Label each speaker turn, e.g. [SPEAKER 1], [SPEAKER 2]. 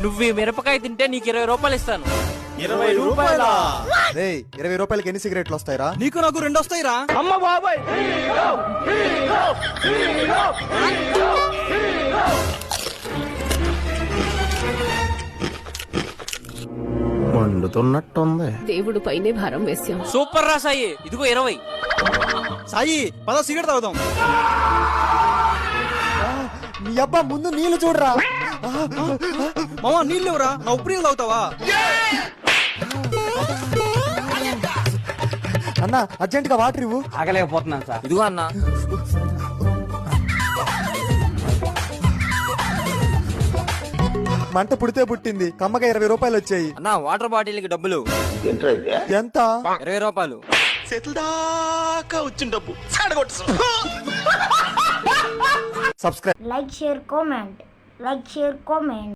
[SPEAKER 1] నువ్వు ఈ మిరపకాయ తింటే నీకు 20 రూపాయలు ఇస్తాను.
[SPEAKER 2] 20 రూపాయలా?
[SPEAKER 3] రేయ్ 20 రూపాయలకి ఎన్ని సిగరెట్లు వస్తాయిరా?
[SPEAKER 2] నీకు నాకు 2 వస్తాయిరా.
[SPEAKER 1] అమ్మ బాబాయ్,
[SPEAKER 3] మండుతున్నట్టుంది.
[SPEAKER 4] దేవుడు పైనే భారం వేశాం.
[SPEAKER 1] సూపర్ రా సాయి, ఇదిగో 20.
[SPEAKER 2] సాయి పద సిగరెట్ తాగుదాం.
[SPEAKER 3] నీ అబ్బా ముందు నీళ్లు చూడరా.
[SPEAKER 2] మామ నీళ్ళు ఎవరా? నా ఉప్పు నీళ్ళు తాగుతావా?
[SPEAKER 3] అన్న అర్జెంట్ గా వాటర్ ఇవ్వు.
[SPEAKER 1] ఆగలేకపోతున్నాను సార్. ఇదిగో అన్న.
[SPEAKER 3] మంట పుడితే పుట్టింది, కమ్మగా 20 రూపాయలు వచ్చాయి.
[SPEAKER 1] అన్న వాటర్ బాటిల్ కి డబ్బులు
[SPEAKER 3] ఎంత?
[SPEAKER 1] 20 రూపాయలు.
[SPEAKER 2] చేతుల దాకా వచ్చిన డబ్బు
[SPEAKER 3] subscribe.
[SPEAKER 5] Like, share, comment. Like, share, comment.